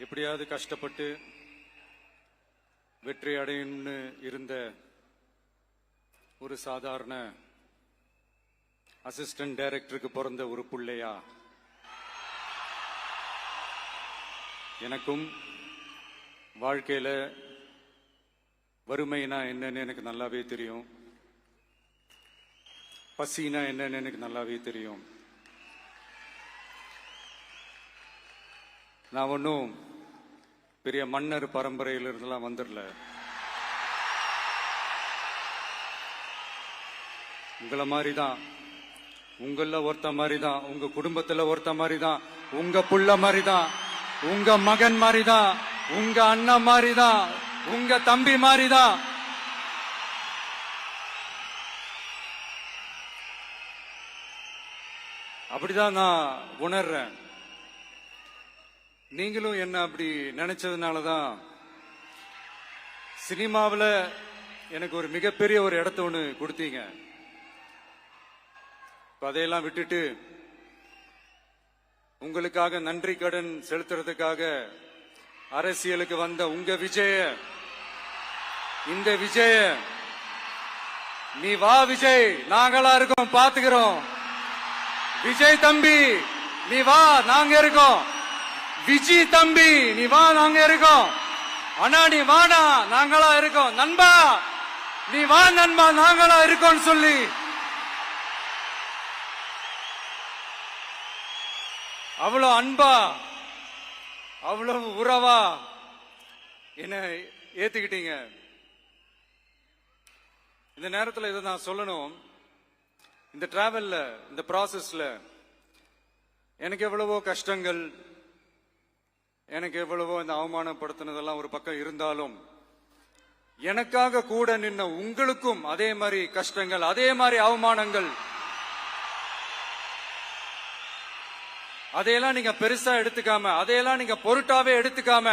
எப்படியாவது கஷ்டப்பட்டு வெற்றி அடையணும்னு இருந்த ஒரு சாதாரண அசிஸ்டன்ட் டைரக்டருக்கு பிறந்த ஒரு புள்ளையா எனக்கும் வாழ்க்கையில வறுமைனா என்னன்னு எனக்கு நல்லாவே தெரியும். பசினா என்னன்னு எனக்கு நல்லாவே தெரியும். நான் ஒன்னும் பெரிய மன்னர் பரம்பரையிலிருந்தெல்லாம் வந்துடல. உங்களை மாதிரிதான், உங்கள ஒருத்த மாதிரிதான், உங்க குடும்பத்துல ஒருத்த மாதிரிதான், உங்க புள்ள மாதிரிதான், உங்க மகன் மாதிரிதான், உங்க அண்ணன் மாதிரிதான், உங்க தம்பி மாதிரிதான். அப்படிதான் நான் உணர்றேன். நீங்களும் என்ன அப்படி நினைச்சதுனாலதான் சினிமாவில் எனக்கு ஒரு மிகப்பெரிய ஒரு இடத்த ஒண்ணு கொடுத்தீங்க. அதையெல்லாம் விட்டுட்டு உங்களுக்காக நன்றி கடன் செலுத்துறதுக்காக அரசியலுக்கு வந்த உங்க விஜய, இந்த விஜய, நீ வா விஜய், நாங்களா இருக்கோம், பாத்துக்கிறோம். விஜய் தம்பி நீ வா, நாங்க இருக்கோம். விஜி தம்பி நீ வா, நாங்க இருக்கோம். அண்ணா நீ வாடா, நாங்களா இருக்கோம். நண்பா நீ வா நண்பா, நாங்களா இருக்கோம் சொல்லி அவ்வளவு அன்பா, அவ்வளவு உறவா என்ன ஏத்துக்கிட்டீங்க. இந்த நேரத்தில் இதை நான் சொல்லணும். இந்த டிராவல்ல, இந்த ப்ராசஸ்ல எனக்கு எவ்வளவோ கஷ்டங்கள், எனக்கு எவ்வளவோ இந்த அவமானப்படுத்தினதெல்லாம் ஒரு பக்கம் இருந்தாலும், எனக்காக கூட நின்ன உங்களுக்கும் அதே மாதிரி கஷ்டங்கள், அதே மாதிரி அவமானங்கள், அதையெல்லாம் நீங்க பெருசா எடுத்துக்காம, அதையெல்லாம் நீங்க பொருட்டாவே எடுத்துக்காம,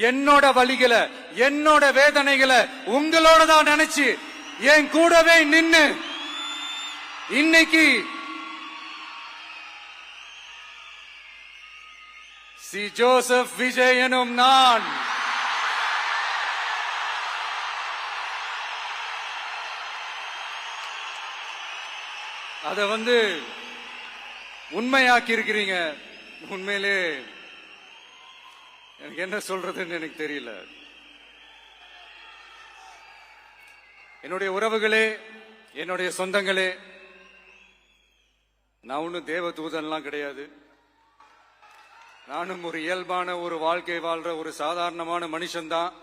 என்னோட வலிகளை, என்னோட வேதனைகளை உங்களோட தான் நினைச்சு என் கூடவே நின்னு இன்னைக்கு சி ஜோசப் விஜய் எனும் நான் அத உண்மையாக்கி இருக்கிறீங்க. உண்மையிலே எனக்கு என்ன சொல்றதுன்னு எனக்கு தெரியல. என்னுடைய உறவுகளே, என்னுடைய சொந்தங்களே, நான் ஒன்னும் தேவ தூதன்லாம் கிடையாது. நானும் ஒரு இயல்பான ஒரு வாழ்க்கை வாழ்ற ஒரு சாதாரணமான மனுஷன்தான்.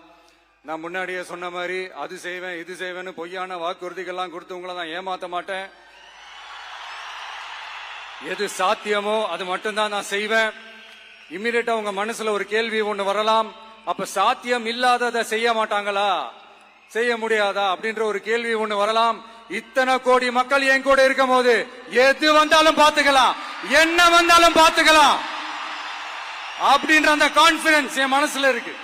நான் முன்னாடியே சொன்ன மாதிரி அது செய்வேன் இது செய்வேன்னு பொய்யான வாக்குறுதிகள்லாம் கொடுத்தவங்கள நான் ஏமாத்த மாட்டேன். எது சாத்தியமோ அது மட்டும்தான் நான் செய்வேன். இம்மிடியட்டா உங்க மனசுல ஒரு கேள்வி ஒண்ணு வரலாம், அப்ப சாத்தியம் இல்லாததை செய்ய மாட்டாங்களா, செய்ய முடியாதா அப்படின்ற ஒரு கேள்வி ஒண்ணு வரலாம். இத்தனை கோடி மக்கள் என் கூட இருக்கும் போது எது வந்தாலும் பாத்துக்கலாம், என்ன வந்தாலும் பாத்துக்கலாம் அப்படின்ற அந்த கான்பிடன்ஸ் என் மனசுல இருக்கு.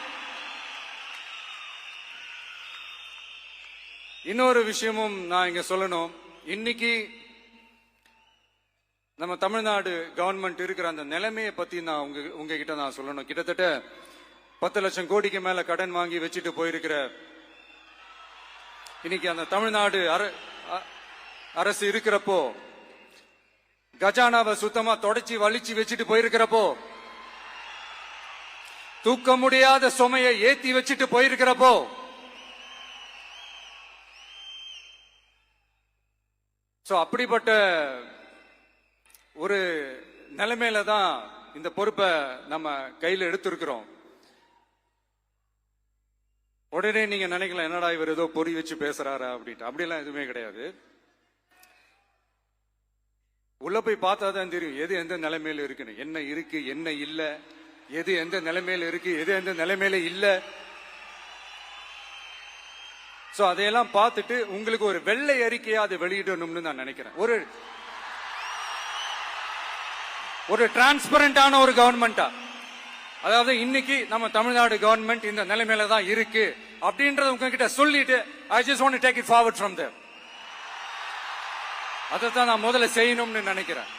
இன்னொரு விஷயமும் நான் இங்க சொல்லணும். இன்னைக்கு நம்ம தமிழ்நாடு கவர்மெண்ட் இருக்கிற அந்த நிலைமையை பத்தி நான் உங்ககிட்ட நான் சொல்லணும். கிட்டத்தட்ட 10 லட்சம் கோடிக்கு மேல கடன் வாங்கி வச்சுட்டு போயிருக்கிற இன்னைக்கு அந்த தமிழ்நாடு அரசு இருக்கிறப்போ, கஜானாவை சுத்தமா தொடச்சி வலிச்சு வச்சுட்டு போயிருக்கிறப்போ, தூக்க முடியாத சுமையை ஏத்தி வச்சுட்டு போயிருக்கிறப்போ, அப்படிப்பட்ட ஒரு நிலைமையில தான் இந்த பொறுப்பை நம்ம கையில் எடுத்திருக்கிறோம். உடனே நீங்க நினைக்கலாம், என்னடா இவர் ஏதோ பொறி வச்சு பேசுறாரா அப்படின்ட்டு. அப்படிலாம் எதுவுமே கிடையாது. உள்ள போய் பார்த்தாதான் தெரியும் எது எந்த நிலைமையில இருக்குன்னு, என்ன இருக்கு என்ன இல்ல, எது எந்த நிலைமையில இருக்கு எது எந்த நிலைமையில இல்ல. அதையெல்லாம் பார்த்துட்டு உங்களுக்கு ஒரு வெள்ளை அறிக்கையா அதை வெளியிடணும்னு நான் நினைக்கிறேன். ஒரு டிரான்ஸ்பரண்டான ஒரு கவர்மெண்டா, அதாவது இன்னைக்கு நம்ம தமிழ்நாடு கவர்மெண்ட் இந்த நிலைமையில தான் இருக்கு அப்படின்றத உங்ககிட்ட சொல்லிட்டு I just want to take it forward from there. அதைத்தான் நான் முதல்ல செய்யணும்னு நினைக்கிறேன்.